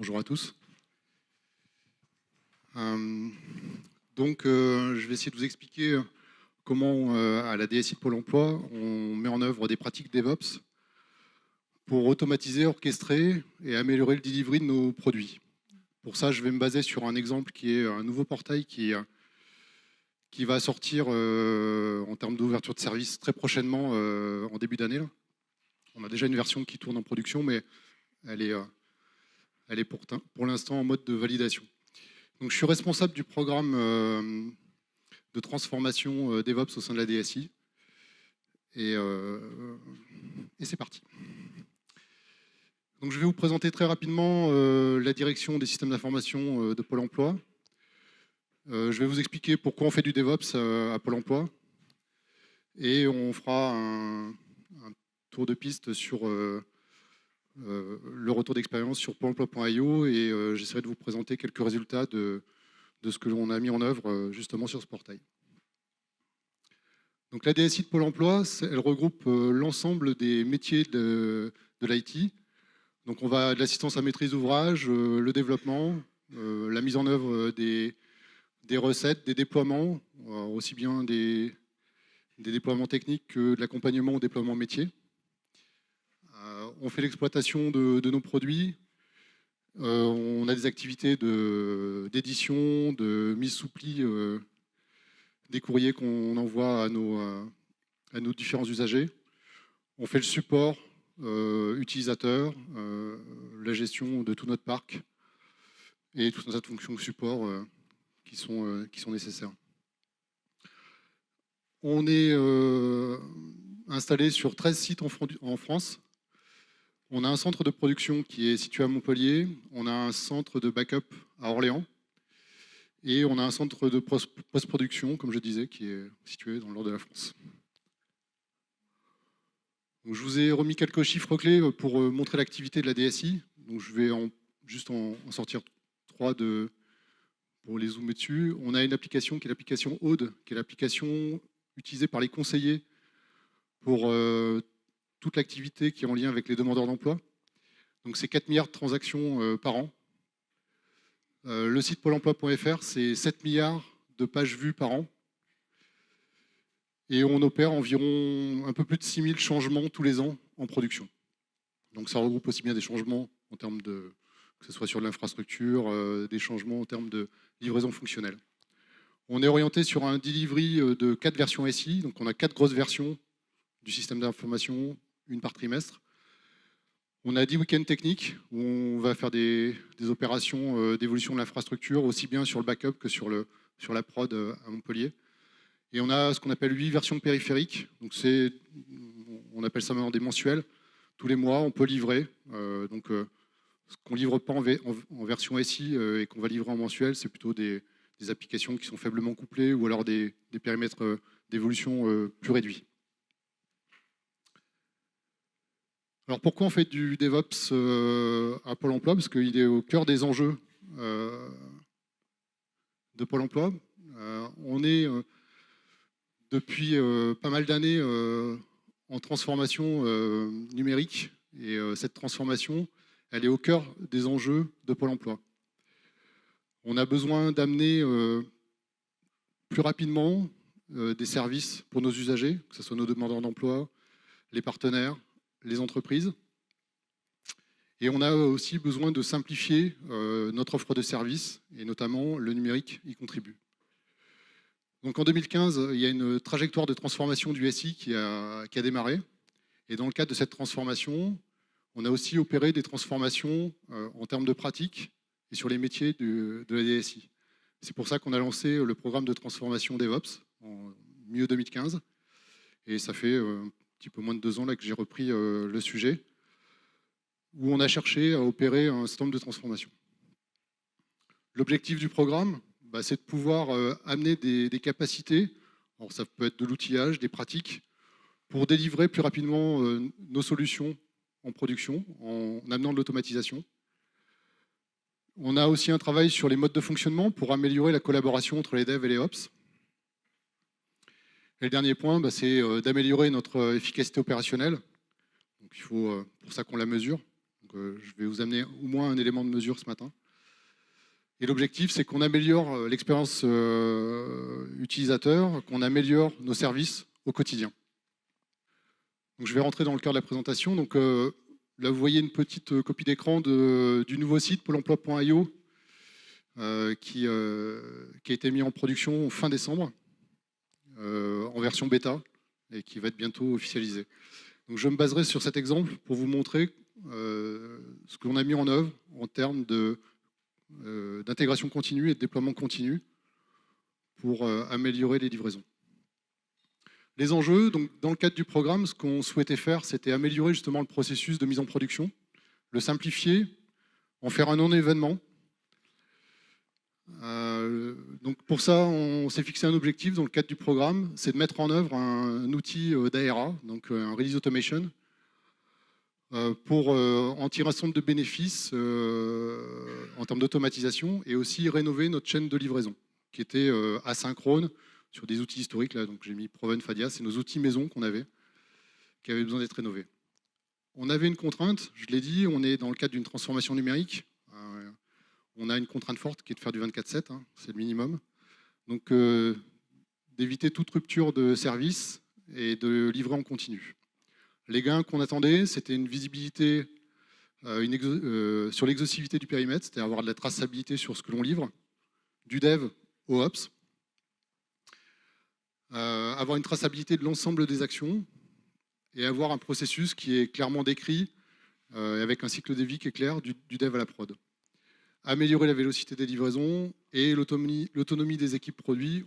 Bonjour à tous. Je vais essayer de vous expliquer comment, à la DSI de Pôle emploi, on met en œuvre des pratiques DevOps pour automatiser, orchestrer et améliorer le delivery de nos produits. Pour ça, je vais me baser sur un exemple qui est un nouveau portail qui va sortir en termes d'ouverture de service très prochainement, en début d'année. On a déjà une version qui tourne en production, mais elle est pour l'instant en mode de validation. Donc, je suis responsable du programme de transformation DevOps au sein de la DSI. Et c'est parti. Donc, je vais vous présenter très rapidement la direction des systèmes d'information de Pôle emploi. Je vais vous expliquer pourquoi on fait du DevOps à Pôle emploi. Et on fera un tour de piste sur le retour d'expérience sur Pôle emploi.io et j'essaierai de vous présenter quelques résultats de ce que l'on a mis en œuvre justement sur ce portail. Donc la DSI de Pôle emploi, elle regroupe l'ensemble des métiers de l'IT. Donc on va de l'assistance à maîtrise d'ouvrage, le développement, la mise en œuvre des recettes, des déploiements, aussi bien des déploiements techniques que de l'accompagnement au déploiement métier. On fait l'exploitation de nos produits. On a des activités d'édition, de mise sous pli des courriers qu'on envoie à nos différents usagers. On fait le support utilisateur, la gestion de tout notre parc et tout un tas de fonctions de support qui sont nécessaires. On est installé sur 13 sites en France. On a un centre de production qui est situé à Montpellier. On a un centre de backup à Orléans. Et on a un centre de post-production, comme je disais, qui est situé dans le nord de la France. Donc, je vous ai remis quelques chiffres clés pour montrer l'activité de la DSI. Donc, je vais juste en sortir 3 pour les zoomer dessus. On a une application qui est l'application Aude, qui est l'application utilisée par les conseillers pour toute l'activité qui est en lien avec les demandeurs d'emploi. Donc, c'est 4 milliards de transactions par an. Le site pôle emploi.fr, c'est 7 milliards de pages vues par an. Et on opère environ un peu plus de 6000 changements tous les ans en production. Donc ça regroupe aussi bien des changements en termes de, que ce soit sur l'infrastructure, des changements en termes de livraison fonctionnelle. On est orienté sur un delivery de 4 versions SI. Donc on a 4 grosses versions du système d'information, une par trimestre. On a 10 week-ends techniques où on va faire des opérations d'évolution de l'infrastructure, aussi bien sur le backup que sur la prod à Montpellier. Et on a ce qu'on appelle 8 versions périphériques. Donc on appelle ça maintenant des mensuels. Tous les mois, on peut livrer. Ce qu'on ne livre pas en version SI et qu'on va livrer en mensuel, c'est plutôt des applications qui sont faiblement couplées ou alors des périmètres d'évolution plus réduits. Alors pourquoi on fait du DevOps à Pôle emploi? Parce qu'il est au cœur des enjeux de Pôle emploi. On est depuis pas mal d'années en transformation numérique et cette transformation, elle est au cœur des enjeux de Pôle emploi. On a besoin d'amener plus rapidement des services pour nos usagers, que ce soit nos demandeurs d'emploi, les partenaires, les entreprises. Et on a aussi besoin de simplifier notre offre de services, et notamment le numérique y contribue. Donc en 2015, il y a une trajectoire de transformation du SI qui a démarré. Et dans le cadre de cette transformation, on a aussi opéré des transformations en termes de pratiques et sur les métiers de la DSI. C'est pour ça qu'on a lancé le programme de transformation DevOps en milieu 2015. Et ça fait un petit peu moins de 2 ans là, que j'ai repris le sujet, où on a cherché à opérer un certain nombre de transformations. L'objectif du programme, c'est de pouvoir amener des capacités, alors ça peut être de l'outillage, des pratiques, pour délivrer plus rapidement nos solutions en production, en amenant de l'automatisation. On a aussi un travail sur les modes de fonctionnement pour améliorer la collaboration entre les devs et les ops. Et le dernier point, c'est d'améliorer notre efficacité opérationnelle. Donc, il faut pour ça qu'on la mesure. Donc, je vais vous amener au moins un élément de mesure ce matin. Et l'objectif, c'est qu'on améliore l'expérience utilisateur, qu'on améliore nos services au quotidien. Donc, je vais rentrer dans le cœur de la présentation. Donc, là, vous voyez une petite copie d'écran du nouveau site pôle emploi.io qui a été mis en production fin décembre en version bêta et qui va être bientôt officialisé. Donc, je me baserai sur cet exemple pour vous montrer ce que l'on a mis en œuvre en termes d'intégration continue et de déploiement continu pour améliorer les livraisons. Les enjeux, donc dans le cadre du programme, ce qu'on souhaitait faire, c'était améliorer justement le processus de mise en production, le simplifier, en faire un non-événement. Donc pour ça, on s'est fixé un objectif dans le cadre du programme, c'est de mettre en œuvre un outil d'ARA, donc un Release Automation, pour en tirer un certain nombre de bénéfices en termes d'automatisation et aussi rénover notre chaîne de livraison, qui était asynchrone sur des outils historiques. Là, donc j'ai mis Proven, Fadia, c'est nos outils maison qu'on avait, qui avaient besoin d'être rénovés. On avait une contrainte, je l'ai dit, on est dans le cadre d'une transformation numérique. On a une contrainte forte qui est de faire du 24/7, hein, c'est le minimum. Donc d'éviter toute rupture de service et de livrer en continu. Les gains qu'on attendait, c'était une visibilité sur l'exhaustivité du périmètre, c'est-à-dire avoir de la traçabilité sur ce que l'on livre, du dev au ops, avoir une traçabilité de l'ensemble des actions et avoir un processus qui est clairement décrit avec un cycle de vie qui est clair du dev à la prod. Améliorer la vélocité des livraisons et l'autonomie des équipes produits,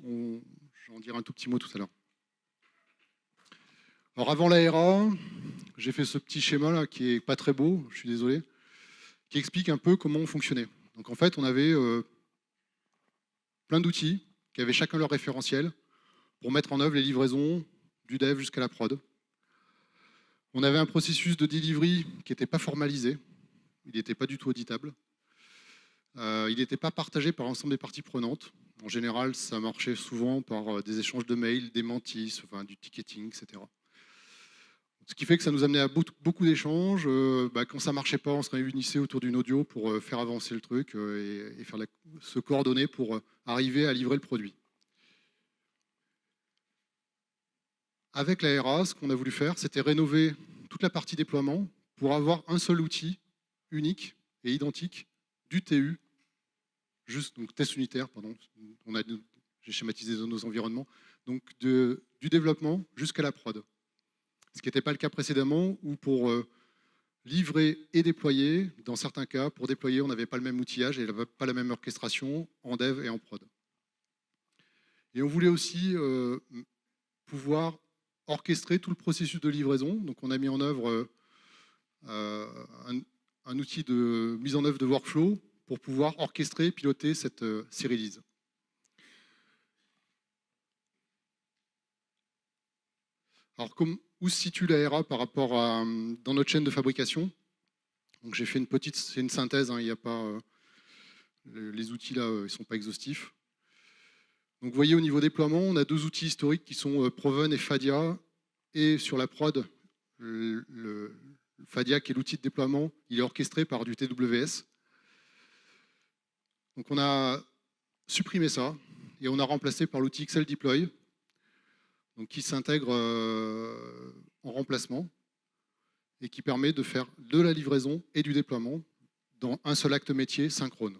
j'en dirai un tout petit mot tout à l'heure. Alors avant l'ARA, j'ai fait ce petit schéma là qui est pas très beau, je suis désolé, qui explique un peu comment on fonctionnait. Donc en fait, on avait plein d'outils qui avaient chacun leur référentiel pour mettre en œuvre les livraisons du dev jusqu'à la prod. On avait un processus de delivery qui n'était pas formalisé, il n'était pas du tout auditable. Il n'était pas partagé par l'ensemble des parties prenantes. En général, ça marchait souvent par des échanges de mails, des mantis, enfin, du ticketing, etc. Ce qui fait que ça nous amenait à beaucoup d'échanges. Quand ça ne marchait pas, on se réunissait autour d'une audio pour faire avancer le truc et se coordonner pour arriver à livrer le produit. Avec la RA, ce qu'on a voulu faire, c'était rénover toute la partie déploiement pour avoir un seul outil unique et identique du TU, donc test unitaire, pardon. J'ai schématisé nos environnements, donc du développement jusqu'à la prod. Ce qui n'était pas le cas précédemment, où pour livrer et déployer, dans certains cas, pour déployer, on n'avait pas le même outillage et pas la même orchestration en dev et en prod. Et on voulait aussi pouvoir orchestrer tout le processus de livraison. Donc on a mis en œuvre un outil de mise en œuvre de workflow pour pouvoir orchestrer et piloter ces releases. Alors, où se situe l'ARA par rapport dans notre chaîne de fabrication? Donc, j'ai fait c'est une synthèse, hein, il n'y a pas les outils là, ils ne sont pas exhaustifs. Donc, vous voyez, au niveau déploiement, on a deux outils historiques qui sont Proven et Fadia. Et sur la prod, le Fadia, qui est l'outil de déploiement, il est orchestré par du TWS. Donc, on a supprimé ça et on a remplacé par l'outil XL Deploy, donc qui s'intègre en remplacement et qui permet de faire de la livraison et du déploiement dans un seul acte métier synchrone.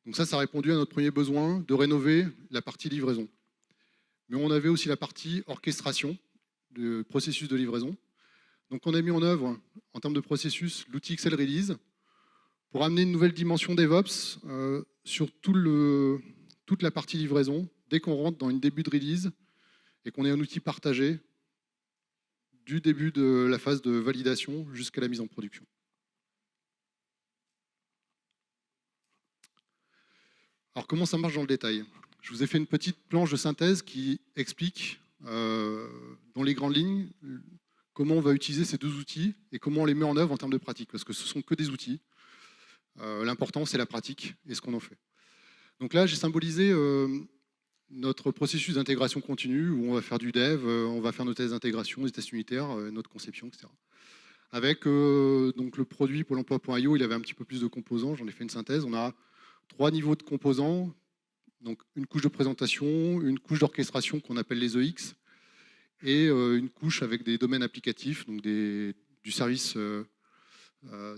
Donc ça a répondu à notre premier besoin de rénover la partie livraison. Mais on avait aussi la partie orchestration du processus de livraison. Donc on a mis en œuvre, en termes de processus, l'outil XL Release pour amener une nouvelle dimension DevOps sur toute la partie livraison, dès qu'on rentre dans une début de release et qu'on ait un outil partagé du début de la phase de validation jusqu'à la mise en production. Alors comment ça marche dans le détail? Je vous ai fait une petite planche de synthèse qui explique dans les grandes lignes comment on va utiliser ces deux outils et comment on les met en œuvre en termes de pratique, parce que ce ne sont que des outils. L'important, c'est la pratique et ce qu'on en fait. Donc là, j'ai symbolisé notre processus d'intégration continue où on va faire du dev, on va faire nos tests d'intégration, des tests unitaires, notre conception, etc. avec donc le produit Pôle emploi.io, il avait un petit peu plus de composants, j'en ai fait une synthèse. On a 3 niveaux de composants, donc une couche de présentation, une couche d'orchestration qu'on appelle les EX, et une couche avec des domaines applicatifs, donc du service,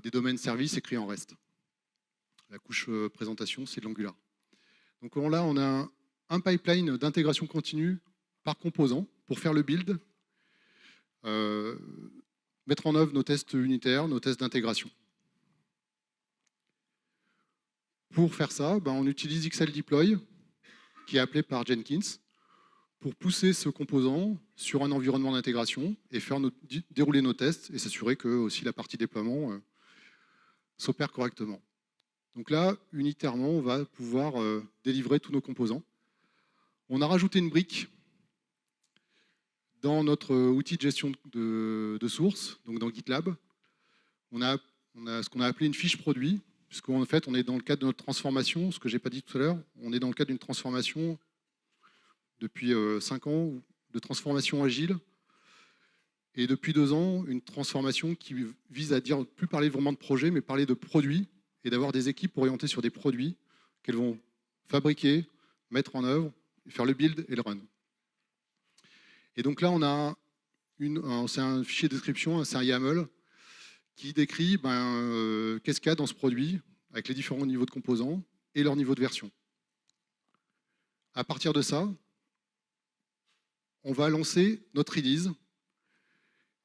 des domaines services écrits en REST. La couche présentation, c'est de l'Angular. Donc là, on a un pipeline d'intégration continue par composant pour faire le build, mettre en œuvre nos tests unitaires, nos tests d'intégration. Pour faire ça, on utilise XL Deploy, qui est appelé par Jenkins, pour pousser ce composant sur un environnement d'intégration et faire dérouler nos tests et s'assurer que aussi la partie déploiement s'opère correctement. Donc là, unitairement, on va pouvoir délivrer tous nos composants. On a rajouté une brique dans notre outil de gestion de source, donc dans GitLab. On a ce qu'on a appelé une fiche produit, puisqu'en fait, on est dans le cadre de notre transformation, ce que je n'ai pas dit tout à l'heure, on est dans le cadre d'une transformation depuis 5 ans, de transformation agile, et depuis 2 ans, une transformation qui vise à dire plus parler vraiment de projet, mais parler de produits, et d'avoir des équipes orientées sur des produits qu'elles vont fabriquer, mettre en œuvre, faire le build et le run. Et donc là, on a c'est un fichier de description, c'est un YAML, qui décrit qu'est-ce qu'il y a dans ce produit, avec les différents niveaux de composants et leur niveau de version. À partir de ça, on va lancer notre release,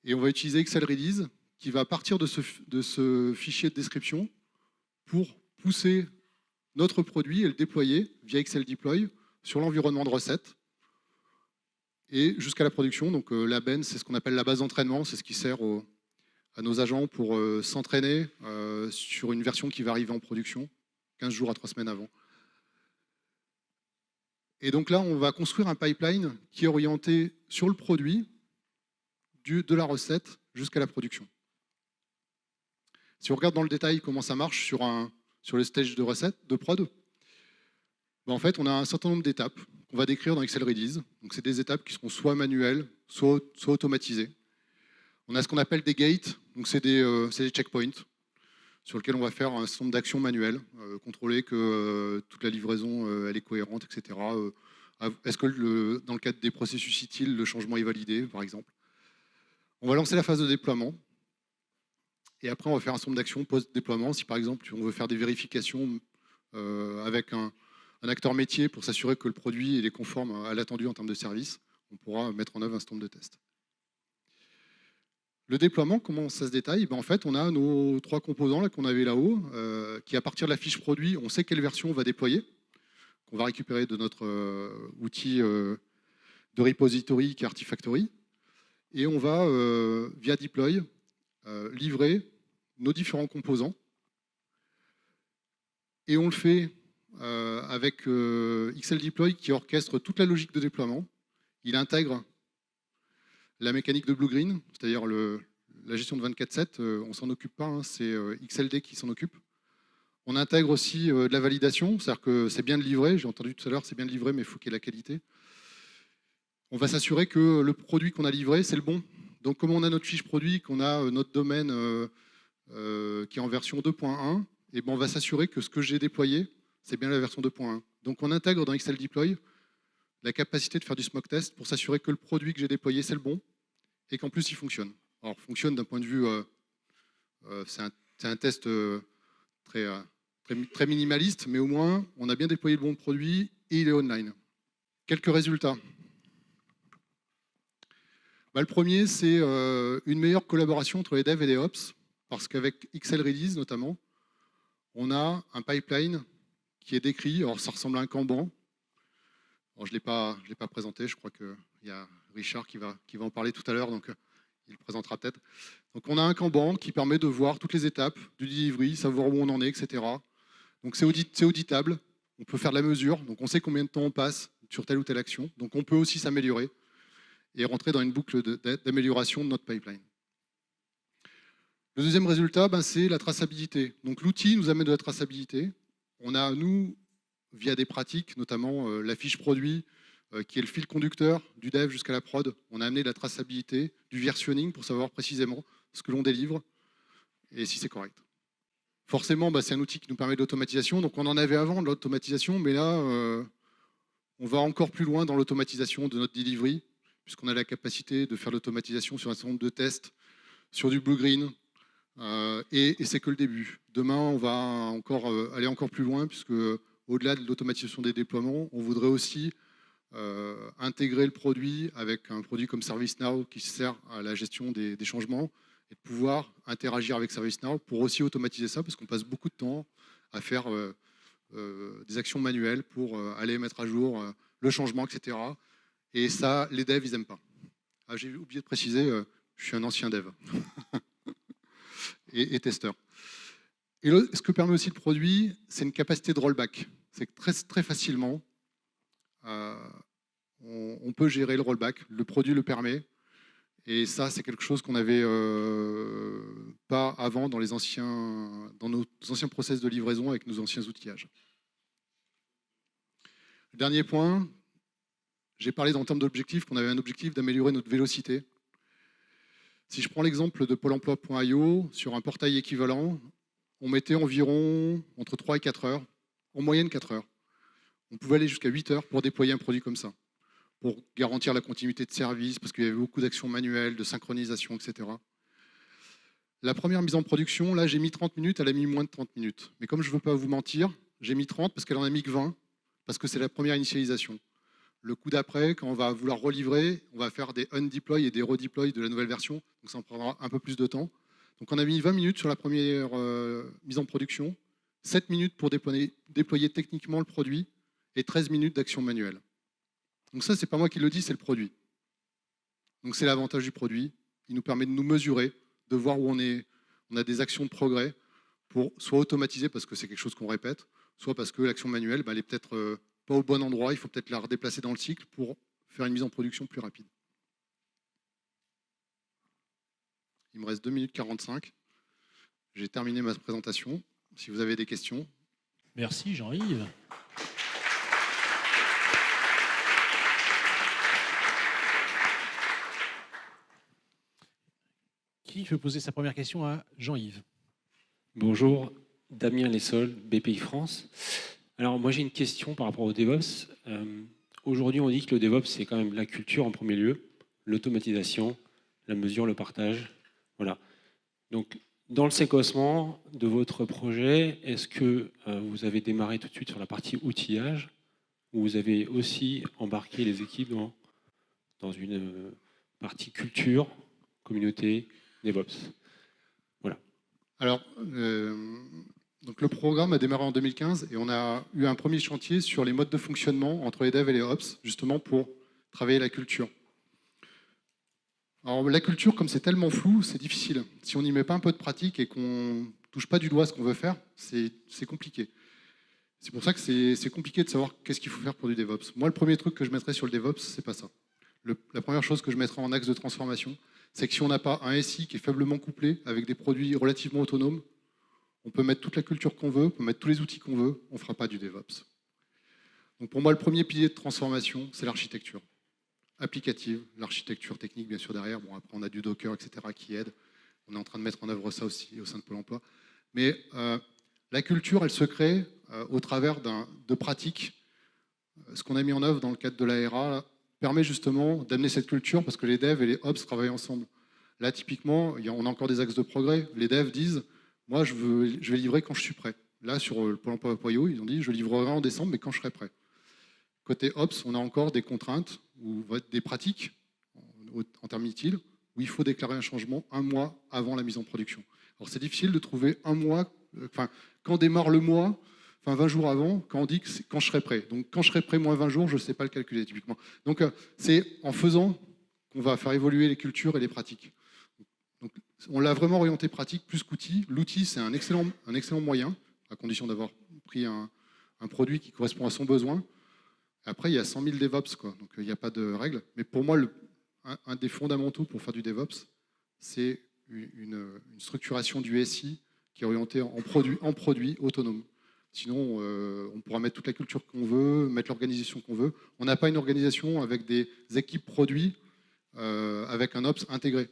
et on va utiliser XL Release, qui va partir de ce fichier de description pour pousser notre produit et le déployer via XL Deploy sur l'environnement de recette et jusqu'à la production. Donc la BEN, c'est ce qu'on appelle la base d'entraînement, c'est ce qui sert à nos agents pour s'entraîner sur une version qui va arriver en production 15 jours à 3 semaines avant. Et donc là, on va construire un pipeline qui est orienté sur le produit, de la recette jusqu'à la production. Si on regarde dans le détail comment ça marche sur le stage de recette, de prod, en fait, on a un certain nombre d'étapes qu'on va décrire dans XL Release. Donc, c'est des étapes qui seront soit manuelles, soit automatisées. On a ce qu'on appelle des gates, donc c'est des checkpoints sur lesquels on va faire un certain nombre d'actions manuelles, contrôler que toute la livraison elle est cohérente, etc. Est-ce que dans le cadre des processus utiles, le changement est validé, par exemple. On va lancer la phase de déploiement. Et après, on va faire un certain nombre d'actions post-déploiement. Si par exemple, on veut faire des vérifications avec un acteur métier pour s'assurer que le produit est conforme à l'attendu en termes de service, on pourra mettre en œuvre un certain nombre de tests. Le déploiement, comment ça se détaille? En fait, on a nos 3 composants là, qu'on avait là-haut, qui à partir de la fiche produit, on sait quelle version on va déployer, qu'on va récupérer de notre outil de repository qui est Artifactory. Et on va, via deploy, livrer nos différents composants. Et on le fait avec XL Deploy qui orchestre toute la logique de déploiement. Il intègre la mécanique de Blue-Green, c'est-à-dire la gestion de 24/7, on ne s'en occupe pas, hein, c'est XLD qui s'en occupe. On intègre aussi de la validation, c'est-à-dire que c'est bien de livrer, j'ai entendu tout à l'heure, c'est bien de livrer, mais il faut qu'il y ait la qualité. On va s'assurer que le produit qu'on a livré, c'est le bon. Donc, comme on a notre fiche produit, qu'on a notre domaine qui est en version 2.1, et on va s'assurer que ce que j'ai déployé, c'est bien la version 2.1. Donc, on intègre dans XL Deploy la capacité de faire du smoke test pour s'assurer que le produit que j'ai déployé, c'est le bon, et qu'en plus, il fonctionne. Alors, fonctionne d'un point de vue, c'est un test très minimaliste, mais au moins, on a bien déployé le bon produit et il est online. Quelques résultats. Le premier, c'est une meilleure collaboration entre les devs et les ops, parce qu'avec XL Release notamment, on a un pipeline qui est décrit. Alors ça ressemble à un Kanban. Alors, je ne l'ai pas présenté, je crois qu'il y a Richard qui va en parler tout à l'heure, donc il le présentera peut-être. Donc on a un Kanban qui permet de voir toutes les étapes du delivery, savoir où on en est, etc. Donc c'est auditable, on peut faire de la mesure, donc on sait combien de temps on passe sur telle ou telle action, donc on peut aussi s'améliorer et rentrer dans une boucle d'amélioration de notre pipeline. Le deuxième résultat, c'est la traçabilité. Donc l'outil nous amène de la traçabilité. On a, nous, via des pratiques, notamment la fiche produit, qui est le fil conducteur du dev jusqu'à la prod, on a amené de la traçabilité, du versionning pour savoir précisément ce que l'on délivre et si c'est correct. Forcément, c'est un outil qui nous permet de l'automatisation. Donc on en avait avant de l'automatisation, mais là, on va encore plus loin dans l'automatisation de notre delivery, puisqu'on a la capacité de faire l'automatisation sur un certain nombre de tests, sur du blue-green, et c'est que le début. Demain, on va encore aller encore plus loin, puisque au-delà de l'automatisation des déploiements, on voudrait aussi intégrer le produit avec un produit comme ServiceNow qui sert à la gestion des changements et de pouvoir interagir avec ServiceNow pour aussi automatiser ça, parce qu'on passe beaucoup de temps à faire des actions manuelles pour aller mettre à jour le changement, etc. Et ça, les devs, ils n'aiment pas. Ah, j'ai oublié de préciser, je suis un ancien dev et testeur. Et ce que permet aussi le produit, c'est une capacité de rollback. C'est que très facilement, on peut gérer le rollback. Le produit le permet. Et ça, c'est quelque chose qu'on n'avait pas avant dans nos anciens process de livraison avec nos anciens outillages. Le dernier point, j'ai parlé en termes d'objectifs qu'on avait un objectif d'améliorer notre vélocité. Si je prends l'exemple de Pôle emploi.io, sur un portail équivalent, on mettait environ entre 3 et 4 heures, en moyenne 4 heures. On pouvait aller jusqu'à 8 heures pour déployer un produit comme ça, pour garantir la continuité de service, parce qu'il y avait beaucoup d'actions manuelles, de synchronisation, etc. La première mise en production, là, j'ai mis 30 minutes, elle a mis moins de 30 minutes. Mais comme je ne veux pas vous mentir, j'ai mis 30 parce qu'elle en a mis que 20, parce que c'est la première initialisation. Le coup d'après, quand on va vouloir relivrer, on va faire des undeploy et des redeploy de la nouvelle version, donc ça en prendra un peu plus de temps. Donc on a mis 20 minutes sur la première mise en production, 7 minutes pour déployer techniquement le produit et 13 minutes d'action manuelle. Donc ça, c'est pas moi qui le dis, c'est le produit. Donc c'est l'avantage du produit. Il nous permet de nous mesurer, de voir où on est. On a des actions de progrès pour soit automatiser parce que c'est quelque chose qu'on répète, soit parce que l'action manuelle, elle est peut-être pas au bon endroit, il faut peut-être la redéplacer dans le cycle pour faire une mise en production plus rapide. Il me reste 2 minutes 45. J'ai terminé ma présentation. Si vous avez des questions. Merci Jean-Yves. Qui veut poser sa première question à Jean-Yves? Bonjour, Damien Lessol, BPI France. Alors moi j'ai une question par rapport au DevOps. Aujourd'hui on dit que le DevOps c'est quand même la culture en premier lieu, l'automatisation, la mesure, le partage. Voilà. Donc dans le séquencement de votre projet, est-ce que vous avez démarré tout de suite sur la partie outillage ou vous avez aussi embarqué les équipes dans une partie culture, communauté, DevOps? Voilà. Alors, donc le programme a démarré en 2015 et on a eu un premier chantier sur les modes de fonctionnement entre les devs et les ops, justement pour travailler la culture. Alors la culture, comme c'est tellement flou, c'est difficile. Si on n'y met pas un peu de pratique et qu'on ne touche pas du doigt ce qu'on veut faire, c'est compliqué. C'est pour ça que c'est compliqué de savoir qu'est-ce qu'il faut faire pour du DevOps. Moi, le premier truc que je mettrais sur le DevOps, c'est pas ça. La première chose que je mettrais en axe de transformation, c'est que si on n'a pas un SI qui est faiblement couplé avec des produits relativement autonomes, on peut mettre toute la culture qu'on veut, on peut mettre tous les outils qu'on veut, on ne fera pas du DevOps. Donc pour moi, le premier pilier de transformation, c'est l'architecture applicative, l'architecture technique, bien sûr, derrière. Bon, après, on a du Docker, etc., qui aide. On est en train de mettre en œuvre ça aussi au sein de Pôle emploi. Mais la culture, elle se crée au travers de pratiques. Ce qu'on a mis en œuvre dans le cadre de l'ARA permet justement d'amener cette culture parce que les devs et les ops travaillent ensemble. Là, typiquement, on a encore des axes de progrès. Les devs disent, moi, je vais livrer quand je suis prêt. Là, sur le Pôle emploi.io, ils ont dit, je livrerai en décembre, mais quand je serai prêt. Côté ops, on a encore des contraintes ou des pratiques en termes utiles où il faut déclarer un changement un mois avant la mise en production. Alors, c'est difficile de trouver un mois, quand démarre le mois, 20 jours avant, quand on dit que c'est quand je serai prêt. Donc, quand je serai prêt, moins 20 jours, je ne sais pas le calculer, typiquement. Donc, c'est en faisant qu'on va faire évoluer les cultures et les pratiques. Donc, on l'a vraiment orienté pratique plus qu'outil. L'outil, c'est un excellent moyen, à condition d'avoir pris un produit qui correspond à son besoin. Après, il y a 100 000 DevOps, quoi. Donc il n'y a pas de règle. Mais pour moi, un des fondamentaux pour faire du DevOps, c'est une structuration du SI qui est orientée en produit autonome. Sinon, on pourra mettre toute la culture qu'on veut, mettre l'organisation qu'on veut. On n'a pas une organisation avec des équipes produits, avec un Ops intégré.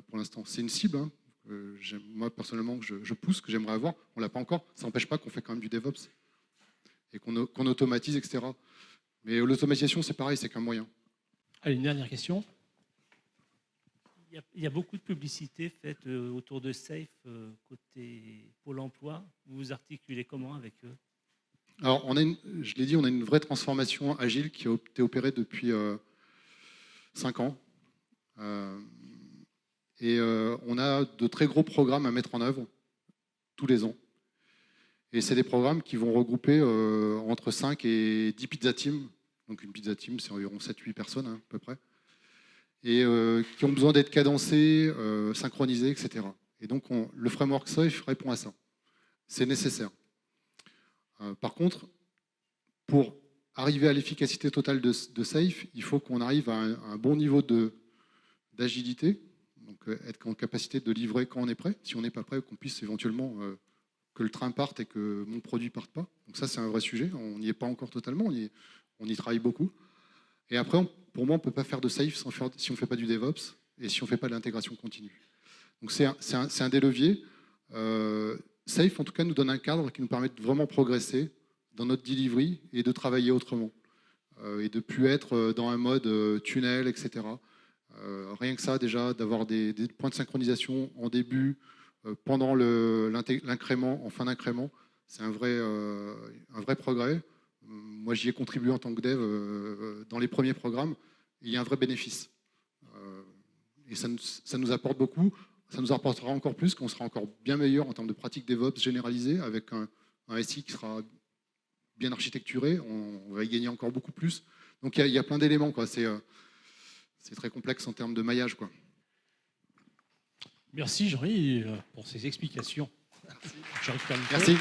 pour l'instant. C'est une cible, hein, moi personnellement, que je pousse, que j'aimerais avoir. On ne l'a pas encore. Ça n'empêche pas qu'on fait quand même du DevOps et qu'on automatise, etc. Mais l'automatisation, c'est pareil, c'est qu'un moyen. Allez, une dernière question. Il y a beaucoup de publicité faite autour de Safe côté Pôle emploi. Vous vous articulez comment avec eux? Alors, je l'ai dit, on a une vraie transformation agile qui a été opérée depuis 5 ans. On a de très gros programmes à mettre en œuvre tous les ans. Et c'est des programmes qui vont regrouper entre 5 et 10 pizza teams. Donc une pizza team, c'est environ 7-8 personnes hein, à peu près. Et qui ont besoin d'être cadencés, synchronisés, etc. Et donc le framework Safe répond à ça. C'est nécessaire. Par contre, pour arriver à l'efficacité totale de Safe, il faut qu'on arrive à un bon niveau d'agilité, donc être en capacité de livrer quand on est prêt. Si on n'est pas prêt, qu'on puisse éventuellement que le train parte et que mon produit ne parte pas. Donc ça, c'est un vrai sujet. On n'y est pas encore totalement, on y travaille beaucoup. Et après, pour moi, on ne peut pas faire de Safe si on ne fait pas du DevOps et si on ne fait pas de l'intégration continue. Donc c'est un des leviers. Safe, en tout cas, nous donne un cadre qui nous permet de vraiment progresser dans notre delivery et de travailler autrement. Et de ne plus être dans un mode tunnel, etc. Rien que ça, déjà, d'avoir des points de synchronisation en début, pendant l'incrément, en fin d'incrément, c'est un vrai progrès. Moi, j'y ai contribué en tant que dev dans les premiers programmes. Il y a un vrai bénéfice. Et ça nous apporte beaucoup. Ça nous apportera encore plus, qu'on sera encore bien meilleur en termes de pratiques DevOps généralisées, avec un SI qui sera bien architecturé. On va y gagner encore beaucoup plus. Donc il y a plein d'éléments, quoi. C'est très complexe en termes de maillage, quoi. Merci Jean-Yves pour ces explications. Merci.